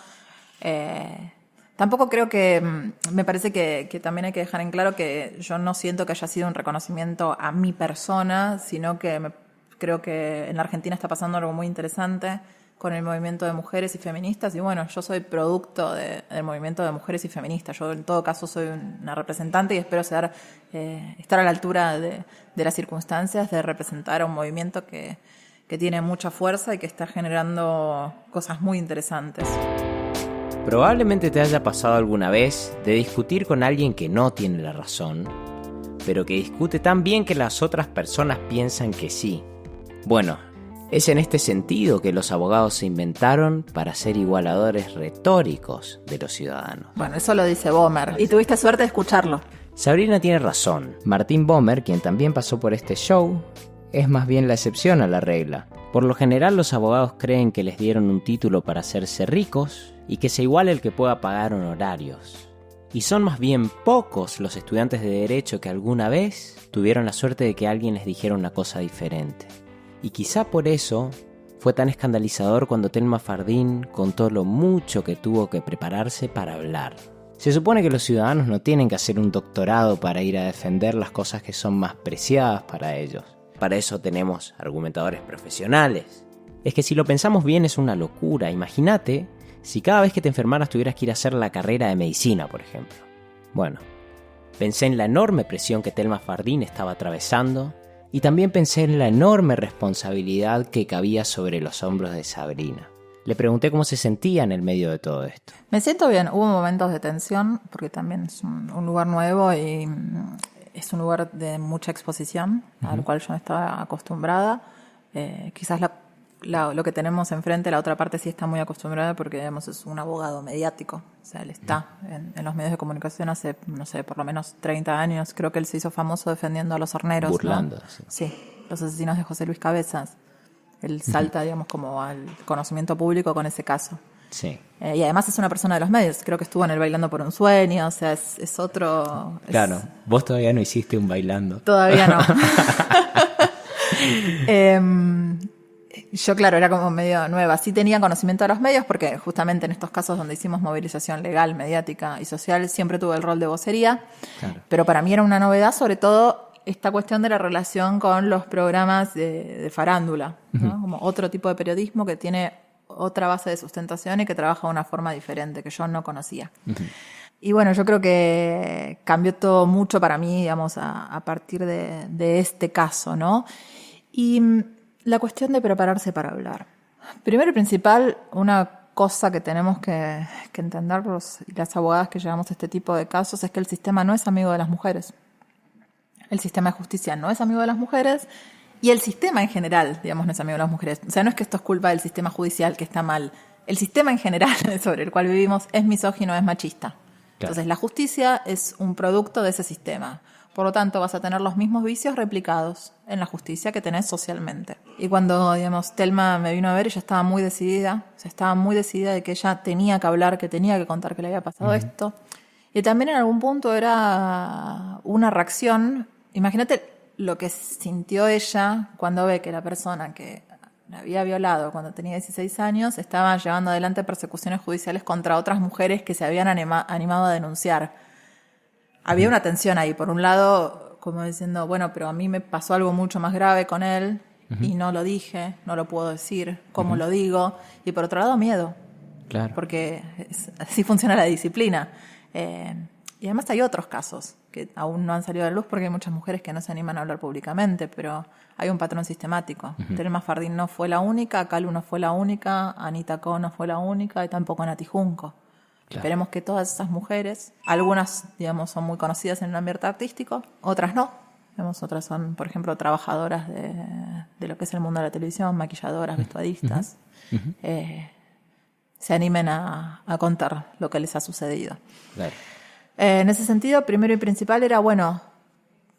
Tampoco creo que... Me parece que también hay que dejar en claro que yo no siento que haya sido un reconocimiento a mi persona, sino que creo que en la Argentina está pasando algo muy interesante con el movimiento de mujeres y feministas, y bueno, yo soy producto del movimiento de mujeres y feministas. Yo en todo caso soy una representante y espero estar a la altura de las circunstancias de representar a un movimiento que tiene mucha fuerza y que está generando cosas muy interesantes. Probablemente te haya pasado alguna vez de discutir con alguien que no tiene la razón, pero que discute tan bien que las otras personas piensan que sí. Bueno, es en este sentido que los abogados se inventaron para ser igualadores retóricos de los ciudadanos. Bueno, eso lo dice Bomer, y tuviste suerte de escucharlo. Sabrina tiene razón. Martín Bomer, quien también pasó por este show, es más bien la excepción a la regla. Por lo general, los abogados creen que les dieron un título para hacerse ricos y que se iguale el que pueda pagar honorarios. Y son más bien pocos los estudiantes de Derecho que alguna vez tuvieron la suerte de que alguien les dijera una cosa diferente. Y quizá por eso fue tan escandalizador cuando Thelma Fardín contó lo mucho que tuvo que prepararse para hablar. Se supone que los ciudadanos no tienen que hacer un doctorado para ir a defender las cosas que son más preciadas para ellos. Para eso tenemos argumentadores profesionales. Es que si lo pensamos bien es una locura. Imagínate si cada vez que te enfermaras tuvieras que ir a hacer la carrera de medicina, por ejemplo. Bueno, pensé en la enorme presión que Thelma Fardín estaba atravesando y también pensé en la enorme responsabilidad que cabía sobre los hombros de Sabrina. Le pregunté cómo se sentía en el medio de todo esto. Me siento bien. Hubo momentos de tensión, porque también es un lugar nuevo y es un lugar de mucha exposición, al cual yo no estaba acostumbrada. Quizás lo que tenemos enfrente, la otra parte sí está muy acostumbrada porque, digamos, es un abogado mediático. O sea, él está en los medios de comunicación hace, no sé, por lo menos 30 años. Creo que él se hizo famoso defendiendo a los horneros. Burlando. ¿No? Sí, los asesinos de José Luis Cabezas. Él salta, digamos, como al conocimiento público con ese caso. Sí. Y además es una persona de los medios. Creo que estuvo en el Bailando por un Sueño. O sea, es otro... Claro, vos todavía no hiciste un bailando. Todavía no. Yo, claro, era como medio nueva. Sí tenía conocimiento de los medios porque justamente en estos casos donde hicimos movilización legal, mediática y social siempre tuve el rol de vocería. Claro. Pero para mí era una novedad, sobre todo esta cuestión de la relación con los programas de farándula, ¿no? Como otro tipo de periodismo que tiene otra base de sustentación y que trabaja de una forma diferente que yo no conocía. Y bueno, yo creo que cambió todo mucho para mí, digamos, a partir de este caso, ¿no? Y la cuestión de prepararse para hablar. Primero y principal, una cosa que tenemos que entender las abogadas que llevamos este tipo de casos es que el sistema no es amigo de las mujeres. El sistema de justicia no es amigo de las mujeres y el sistema en general, digamos, no es amigo de las mujeres. O sea, no es que esto es culpa del sistema judicial que está mal. El sistema en general sobre el cual vivimos es misógino, es machista. Claro. Entonces, la justicia es un producto de ese sistema. Por lo tanto, vas a tener los mismos vicios replicados en la justicia que tenés socialmente. Y cuando, digamos, Thelma me vino a ver, ella estaba muy decidida. O sea, estaba muy decidida de que ella tenía que hablar, que tenía que contar que le había pasado esto. Y también en algún punto era una reacción. Imagínate lo que sintió ella cuando ve que la persona que la había violado cuando tenía 16 años estaba llevando adelante persecuciones judiciales contra otras mujeres que se habían animado a denunciar. Había una tensión ahí. Por un lado, como diciendo, bueno, pero a mí me pasó algo mucho más grave con él y no lo dije, no lo puedo decir, ¿cómo lo digo? Y por otro lado, miedo. Claro. Porque así funciona la disciplina. Y además hay otros casos que aún no han salido a la luz porque hay muchas mujeres que no se animan a hablar públicamente, pero hay un patrón sistemático. Thelma Fardín no fue la única, Calu no fue la única, Anita Co no fue la única y tampoco Nati Junco. Claro. Esperemos que todas esas mujeres, algunas, digamos, son muy conocidas en el ambiente artístico, otras no. Digamos, otras son, por ejemplo, trabajadoras de lo que es el mundo de la televisión, maquilladoras, vestuaristas. Se animen a contar lo que les ha sucedido. Claro. En ese sentido, primero y principal era, bueno,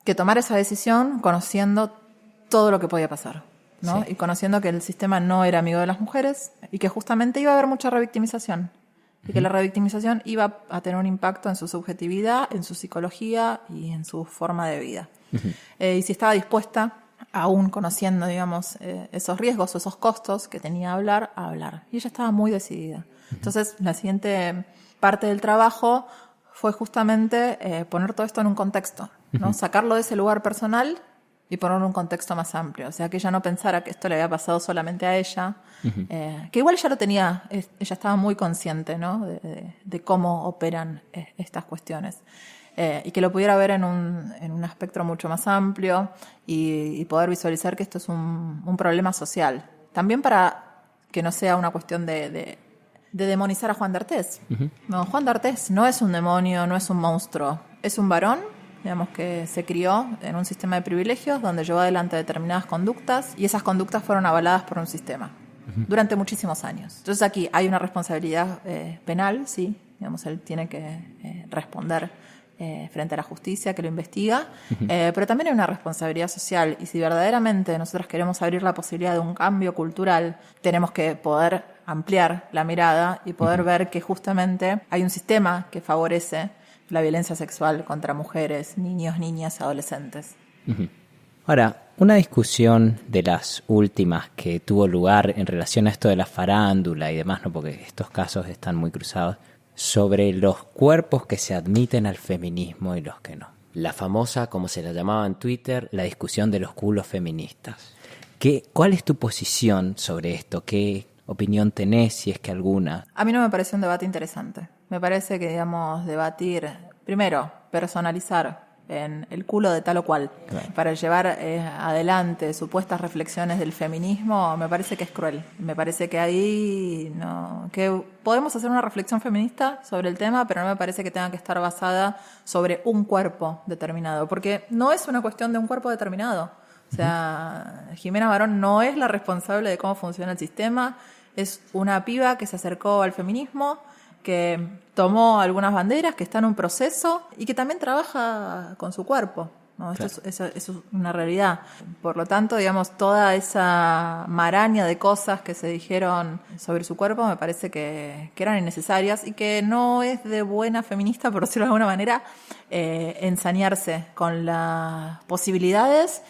que tomar esa decisión conociendo todo lo que podía pasar, ¿no? Sí. Y conociendo que el sistema no era amigo de las mujeres y que justamente iba a haber mucha revictimización. Y que la revictimización iba a tener un impacto en su subjetividad, en su psicología y en su forma de vida. Y si estaba dispuesta, aún conociendo, digamos, esos riesgos o esos costos que tenía a hablar. Y ella estaba muy decidida. Entonces, la siguiente parte del trabajo fue justamente poner todo esto en un contexto, ¿no? Sacarlo de ese lugar personal y ponerlo en un contexto más amplio. O sea, que ella no pensara que esto le había pasado solamente a ella, que igual ella lo tenía, ella estaba muy consciente, ¿no? de cómo operan estas cuestiones. Y que lo pudiera ver en un espectro mucho más amplio y poder visualizar que esto es un problema social. También para que no sea una cuestión de demonizar a Juan d'Artés. No, Juan d'Artés no es un demonio, no es un monstruo, es un varón, digamos, que se crió en un sistema de privilegios donde llevó adelante determinadas conductas y esas conductas fueron avaladas por un sistema durante muchísimos años. Entonces aquí hay una responsabilidad penal, sí, digamos, él tiene que responder frente a la justicia que lo investiga, pero también hay una responsabilidad social y si verdaderamente nosotros queremos abrir la posibilidad de un cambio cultural, tenemos que poder ampliar la mirada y poder ver que justamente hay un sistema que favorece la violencia sexual contra mujeres, niños, niñas, adolescentes. Ahora, una discusión de las últimas que tuvo lugar en relación a esto de la farándula y demás, ¿no? Porque estos casos están muy cruzados, sobre los cuerpos que se admiten al feminismo y los que no. La famosa, como se la llamaba en Twitter, la discusión de los culos feministas. ¿Cuál es tu posición sobre esto? ¿Qué opinión tenés, si es que alguna? A mí no me parece un debate interesante. Me parece que, digamos, debatir, primero, personalizar en el culo de tal o cual, claro, para llevar adelante supuestas reflexiones del feminismo, me parece que es cruel. Me parece que ahí que podemos hacer una reflexión feminista sobre el tema, pero no me parece que tenga que estar basada sobre un cuerpo determinado, porque no es una cuestión de un cuerpo determinado. O sea, Jimena Barón no es la responsable de cómo funciona el sistema, es una piba que se acercó al feminismo, que tomó algunas banderas, que está en un proceso y que también trabaja con su cuerpo, ¿no? Claro. Esto es una realidad. Por lo tanto, digamos, toda esa maraña de cosas que se dijeron sobre su cuerpo me parece que eran innecesarias y que no es de buena feminista, por decirlo de alguna manera, ensañarse con las posibilidades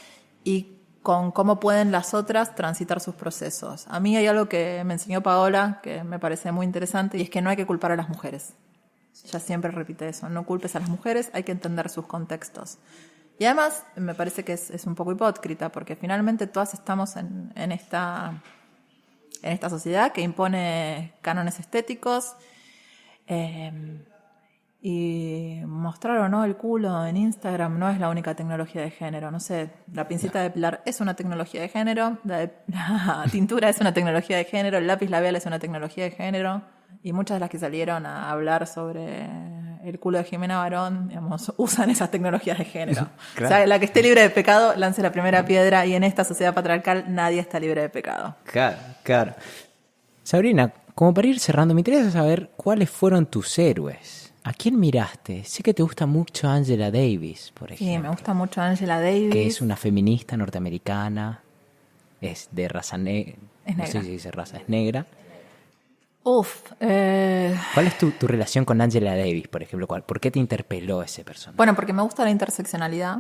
y con cómo pueden las otras transitar sus procesos. A mí hay algo que me enseñó Paola que me parece muy interesante y es que no hay que culpar a las mujeres. Ella siempre repite eso, no culpes a las mujeres, hay que entender sus contextos. Y además me parece que es un poco hipócrita porque finalmente todas estamos en esta sociedad que impone cánones estéticos y mostrar o no el culo en Instagram no es la única tecnología de género. No sé, la pincita de depilar es una tecnología de género, la tintura es una tecnología de género, el lápiz labial es una tecnología de género, y muchas de las que salieron a hablar sobre el culo de Jimena Barón, digamos, usan esas tecnologías de género. Claro. O sea, la que esté libre de pecado, lance la primera piedra, y en esta sociedad patriarcal nadie está libre de pecado. Claro, claro. Sabrina, como para ir cerrando, me interesa saber cuáles fueron tus héroes. ¿A quién miraste? Sé que te gusta mucho Angela Davis, por ejemplo. Sí, me gusta mucho Angela Davis. Que es una feminista norteamericana, es de raza negra. No sé si dice raza, es negra. ¿Cuál es tu relación con Angela Davis, por ejemplo? ¿Por qué te interpeló ese personaje? Bueno, porque me gusta la interseccionalidad,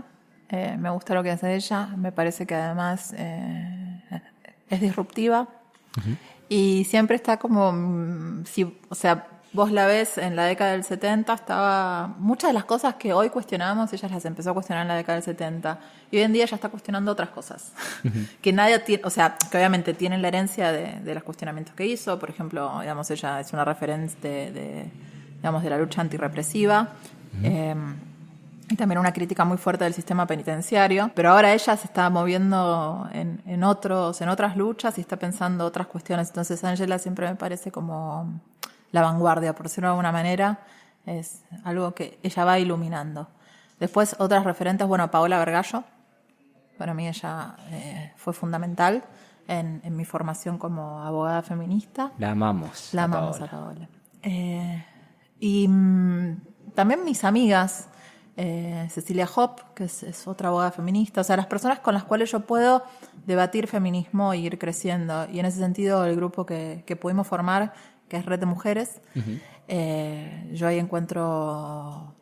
me gusta lo que hace ella, me parece que además es disruptiva y siempre está como, o sea, vos la ves en la década del 70, muchas de las cosas que hoy cuestionamos, ella las empezó a cuestionar en la década del 70. Y hoy en día ya está cuestionando otras cosas. Que nadie tiene, o sea, que obviamente tienen la herencia de los cuestionamientos que hizo. Por ejemplo, digamos, ella es una referente digamos, de la lucha antirrepresiva. Y también una crítica muy fuerte del sistema penitenciario. Pero ahora ella se está moviendo en otras luchas y está pensando otras cuestiones. Entonces Angela siempre me parece como la vanguardia, por decirlo de alguna manera, es algo que ella va iluminando. Después, otras referentes, bueno, Paola Vergallo, para mí ella fue fundamental en mi formación como abogada feminista. La amamos. La amamos a Paola. Y también mis amigas, Cecilia Hop, que es otra abogada feminista, o sea, las personas con las cuales yo puedo debatir feminismo y ir creciendo. Y en ese sentido, el grupo que pudimos formar, que es Red de Mujeres, yo ahí encuentro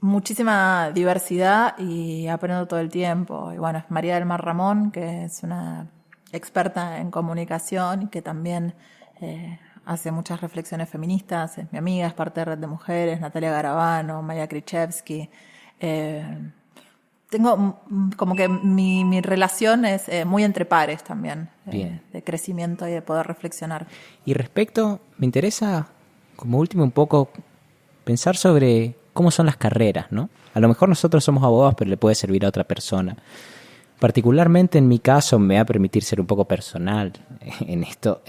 muchísima diversidad y aprendo todo el tiempo. Y bueno, es María del Mar Ramón, que es una experta en comunicación y que también hace muchas reflexiones feministas, es mi amiga, es parte de Red de Mujeres, Natalia Garavano, Maya Krichevsky, tengo como que mi relación es muy entre pares también, Bien. de crecimiento y de poder reflexionar. Y respecto, me interesa como último un poco pensar sobre cómo son las carreras, ¿no? A lo mejor nosotros somos abogados, pero le puede servir a otra persona. Particularmente en mi caso, me va a permitir ser un poco personal en esto.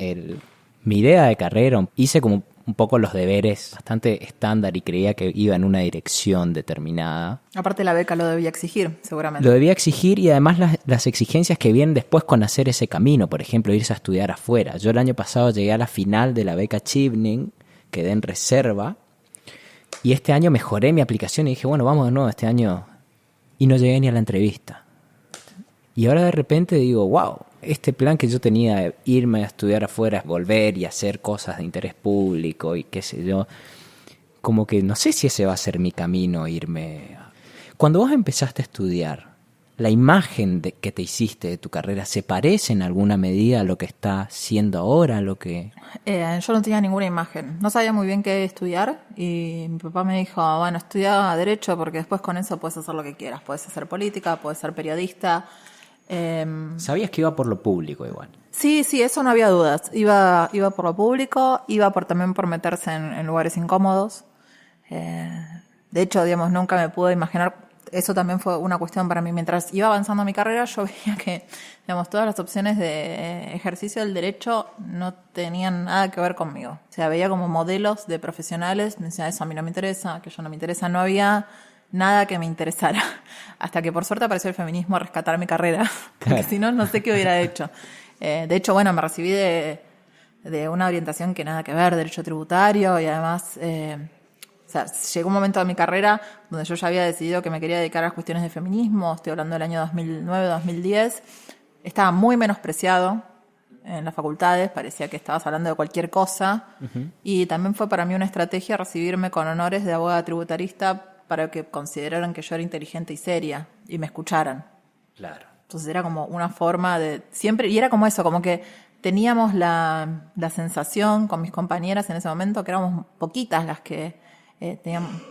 Mi idea de carrera, hice como un poco los deberes bastante estándar y creía que iba en una dirección determinada. Aparte la beca lo debía exigir, seguramente. Lo debía exigir y además las exigencias que vienen después con hacer ese camino, por ejemplo, irse a estudiar afuera. Yo el año pasado llegué a la final de la beca Chevening, quedé en reserva y este año mejoré mi aplicación y dije, bueno, vamos de nuevo este año, y no llegué ni a la entrevista. Y ahora de repente digo, wow, este plan que yo tenía de irme a estudiar afuera, volver y hacer cosas de interés público y qué sé yo, como que no sé si ese va a ser mi camino, irme. Cuando vos empezaste a estudiar, ¿la imagen que te hiciste de tu carrera se parece en alguna medida a lo que está siendo ahora? Yo no tenía ninguna imagen, no sabía muy bien qué estudiar y mi papá me dijo, bueno, estudia Derecho porque después con eso puedes hacer lo que quieras, puedes hacer política, puedes ser periodista. ¿Sabías que iba por lo público igual? Sí, eso no había dudas. Iba por lo público, también por meterse en lugares incómodos. De hecho, digamos, nunca me pude imaginar. Eso también fue una cuestión para mí. Mientras iba avanzando mi carrera, yo veía que, digamos, todas las opciones de ejercicio del derecho no tenían nada que ver conmigo. O sea, veía como modelos de profesionales. Me decía, eso a mí no me interesa, aquello no me interesa. No había nada que me interesara. Hasta que por suerte apareció el feminismo a rescatar mi carrera. Porque si no, no sé qué hubiera hecho. De hecho, bueno, me recibí de una orientación que nada que ver, derecho tributario, y además, o sea, llegó un momento de mi carrera donde yo ya había decidido que me quería dedicar a las cuestiones de feminismo. Estoy hablando del año 2009-2010. Estaba muy menospreciado en las facultades, parecía que estabas hablando de cualquier cosa. Uh-huh. Y también fue para mí una estrategia recibirme con honores de abogada tributarista para que consideraran que yo era inteligente y seria y me escucharan. Claro. Entonces era como una forma de siempre, y era como eso, como que teníamos la sensación con mis compañeras en ese momento que éramos poquitas las que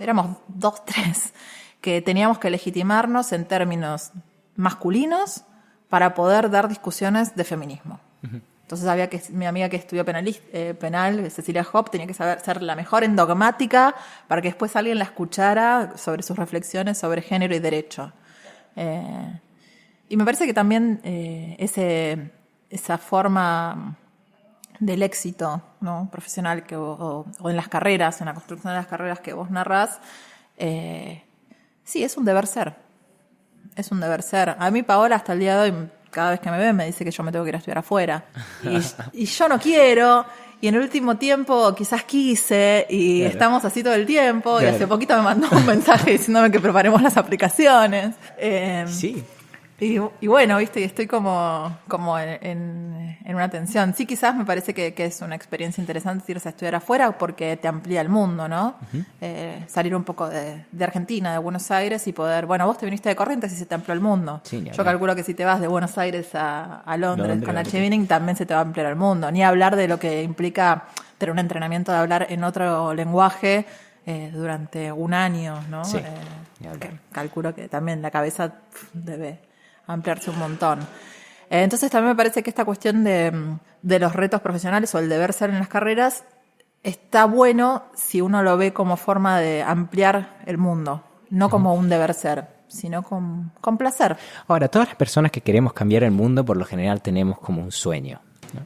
éramos 2, 3, que teníamos que legitimarnos en términos masculinos para poder dar discusiones de feminismo. Uh-huh. Entonces sabía que mi amiga que estudió penal, Cecilia Hopp, tenía que saber ser la mejor en dogmática para que después alguien la escuchara sobre sus reflexiones sobre género y derecho. Y me parece que también esa forma del éxito, ¿no?, profesional o en las carreras, en la construcción de las carreras que vos narrás, sí, es un deber ser. Es un deber ser. A mí Paola hasta el día de hoy, cada vez que me ve, me dice que yo me tengo que ir a estudiar afuera. Y yo no quiero, y en el último tiempo quizás quise, y claro, estamos así todo el tiempo, claro, y hace poquito me mandó un mensaje diciéndome que preparemos las aplicaciones. Sí. Y bueno, viste, y estoy como en una tensión. Sí, quizás me parece que es una experiencia interesante irse a estudiar afuera porque te amplía el mundo, ¿no? Uh-huh. Salir un poco de Argentina, de Buenos Aires, y poder, bueno, vos te viniste de Corrientes y se te amplió el mundo. Sí, yo calculo que si te vas de Buenos Aires a Londres con la Chevening también se te va a ampliar el mundo. Ni hablar de lo que implica tener un entrenamiento de hablar en otro lenguaje durante un año, ¿no? Sí, que calculo que también la cabeza debe ampliarse un montón. Entonces también me parece que esta cuestión de los retos profesionales o el deber ser en las carreras está bueno si uno lo ve como forma de ampliar el mundo, no como un deber ser, sino con placer. Ahora, todas las personas que queremos cambiar el mundo por lo general tenemos como un sueño, ¿no?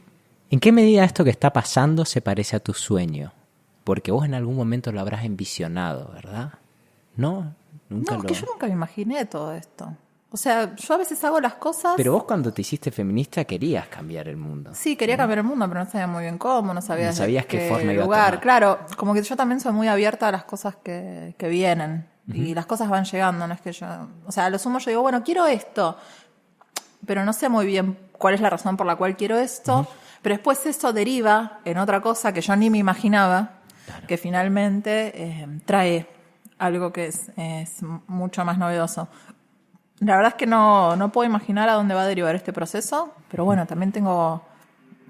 ¿En qué medida esto que está pasando se parece a tu sueño? Porque vos en algún momento lo habrás envisionado, ¿verdad? ¿No? Que yo nunca me imaginé todo esto. O sea, yo a veces hago las cosas... Pero vos cuando te hiciste feminista querías cambiar el mundo. Sí, quería cambiar el mundo, pero no sabía muy bien cómo, no sabías qué forma iba a tomar. Claro, como que yo también soy muy abierta a las cosas que vienen. Uh-huh. Y las cosas van llegando, no es que yo... O sea, a lo sumo yo digo, bueno, quiero esto, pero no sé muy bien cuál es la razón por la cual quiero esto, uh-huh, pero después eso deriva en otra cosa que yo ni me imaginaba, claro, que finalmente trae algo que es mucho más novedoso. La verdad es que no puedo imaginar a dónde va a derivar este proceso, pero bueno, también tengo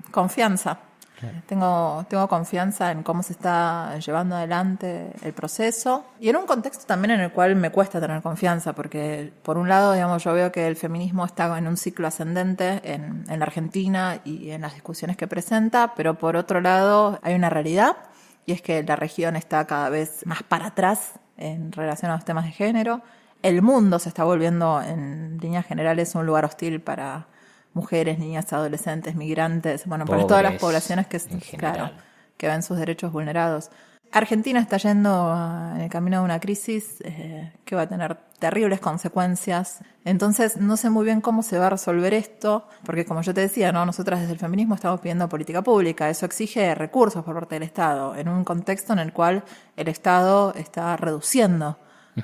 confianza. Claro. Tengo confianza en cómo se está llevando adelante el proceso y en un contexto también en el cual me cuesta tener confianza, porque por un lado, digamos, yo veo que el feminismo está en un ciclo ascendente en la Argentina y en las discusiones que presenta, pero por otro lado hay una realidad y es que la región está cada vez más para atrás en relación a los temas de género. El mundo se está volviendo, en líneas generales, un lugar hostil para mujeres, niñas, adolescentes, migrantes, bueno, para todas las poblaciones que ven sus derechos vulnerados. Argentina está yendo en el camino de una crisis que va a tener terribles consecuencias. Entonces, no sé muy bien cómo se va a resolver esto, porque como yo te decía, ¿no? Nosotras desde el feminismo estamos pidiendo política pública. Eso exige recursos por parte del Estado, en un contexto en el cual el Estado está reduciendo.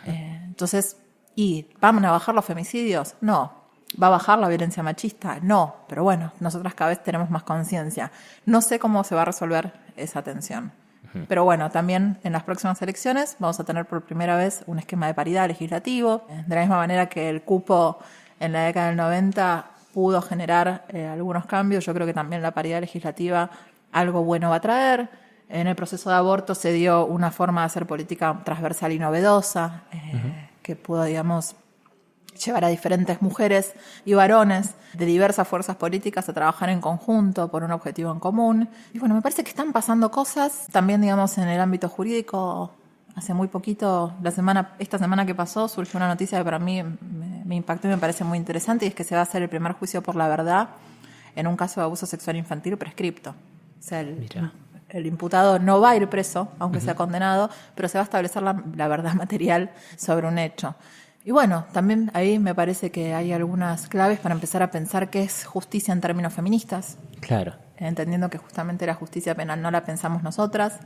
Entonces, ¿y van a bajar los femicidios? No. ¿Va a bajar la violencia machista? No, pero bueno, nosotras cada vez tenemos más conciencia. No sé cómo se va a resolver esa tensión. Pero bueno, también en las próximas elecciones vamos a tener por primera vez un esquema de paridad legislativo. De la misma manera que el cupo en la década del 90 pudo generar algunos cambios, yo creo que también la paridad legislativa algo bueno va a traer. En el proceso de aborto se dio una forma de hacer política transversal y novedosa, que pudo, digamos, llevar a diferentes mujeres y varones de diversas fuerzas políticas a trabajar en conjunto por un objetivo en común. Y bueno, me parece que están pasando cosas también, digamos, en el ámbito jurídico. Hace muy poquito, esta semana que pasó, surgió una noticia que para mí me impactó y me parece muy interesante, y es que se va a hacer el primer juicio por la verdad en un caso de abuso sexual infantil prescripto. O sea, el imputado no va a ir preso, aunque sea condenado, pero se va a establecer la verdad material sobre un hecho. Y bueno, también ahí me parece que hay algunas claves para empezar a pensar qué es justicia en términos feministas. Claro. Entendiendo que justamente la justicia penal no la pensamos nosotras,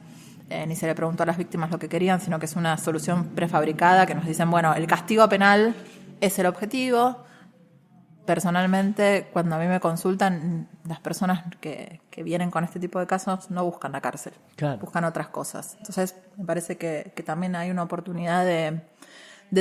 ni se le preguntó a las víctimas lo que querían, sino que es una solución prefabricada que nos dicen, bueno, el castigo penal es el objetivo. Personalmente, cuando a mí me consultan, las personas que vienen con este tipo de casos no buscan la cárcel, buscan otras cosas. Entonces, me parece que también hay una oportunidad de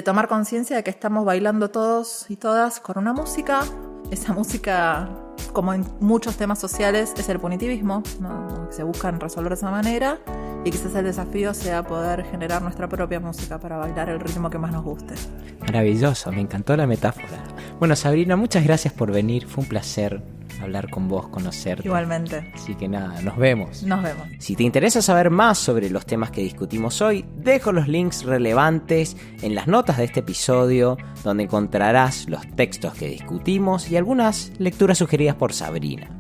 tomar conciencia de que estamos bailando todos y todas con una música. Esa música, como en muchos temas sociales, es el punitivismo, ¿no? Se buscan resolver de esa manera, y quizás el desafío sea poder generar nuestra propia música para bailar el ritmo que más nos guste. Maravilloso, me encantó la metáfora. Bueno, Sabrina, muchas gracias por venir, fue un placer hablar con vos, conocerte. Igualmente. Así que nada, nos vemos. Nos vemos. Si te interesa saber más sobre los temas que discutimos hoy, dejo los links relevantes en las notas de este episodio, donde encontrarás los textos que discutimos y algunas lecturas sugeridas por Sabrina.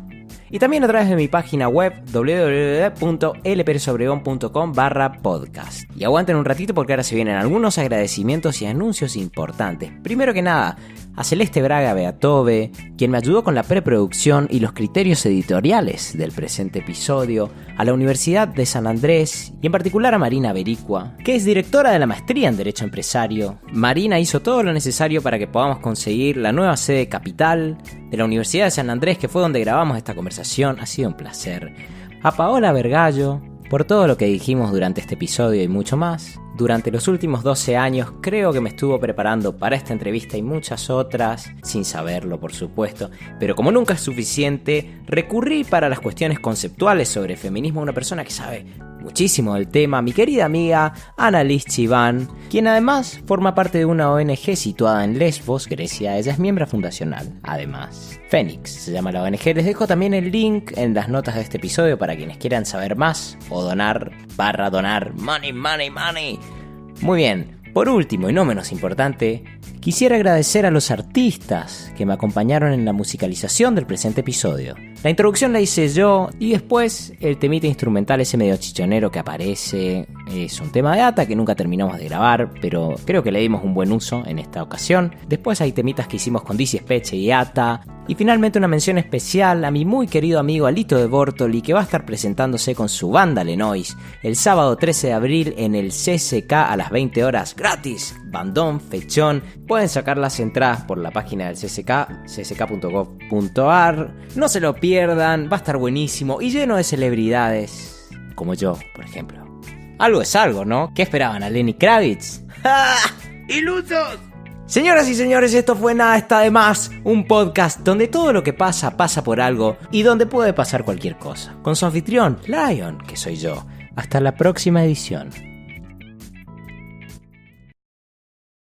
Y también a través de mi página web www.lperezobregon.com/podcast. Y aguanten un ratito porque ahora se vienen algunos agradecimientos y anuncios importantes. Primero que nada, a Celeste Braga Beatove, quien me ayudó con la preproducción y los criterios editoriales del presente episodio, a la Universidad de San Andrés y en particular a Marina Bericua, que es directora de la maestría en Derecho Empresario. Marina hizo todo lo necesario para que podamos conseguir la nueva sede capital de la Universidad de San Andrés, que fue donde grabamos esta conversación. Ha sido un placer. A Paola Vergallo, por todo lo que dijimos durante este episodio y mucho más. Durante los últimos 12 años creo que me estuvo preparando para esta entrevista y muchas otras, sin saberlo por supuesto, pero como nunca es suficiente, recurrí para las cuestiones conceptuales sobre feminismo a una persona que sabe muchísimo del tema, mi querida amiga Annalise Chiván, quien además forma parte de una ONG situada en Lesbos, Grecia. Ella es miembro fundacional, además. Fénix se llama la ONG. Les dejo también el link en las notas de este episodio para quienes quieran saber más o donar money. Muy bien, por último y no menos importante, quisiera agradecer a los artistas que me acompañaron en la musicalización del presente episodio. La introducción la hice yo y después el temita instrumental ese medio chichonero que aparece es un tema de Ata que nunca terminamos de grabar, pero creo que le dimos un buen uso en esta ocasión. Después hay temitas que hicimos con Dizzy Speche y Ata. Y finalmente una mención especial a mi muy querido amigo Alito de Bortoli, que va a estar presentándose con su banda Lenois el sábado 13 de abril en el CCK a las 20 horas, gratis, bandón, fechón. Pueden sacar las entradas por la página del CCK, cck.gov.ar. No se lo pierdan, va a estar buenísimo y lleno de celebridades, como yo, por ejemplo. Algo es algo, ¿no? ¿Qué esperaban? ¿A Lenny Kravitz? ¡Ja! ¡Ilusos! Señoras y señores, esto fue Nada está de más, un podcast donde todo lo que pasa, pasa por algo y donde puede pasar cualquier cosa. Con su anfitrión, Lion, que soy yo. Hasta la próxima edición.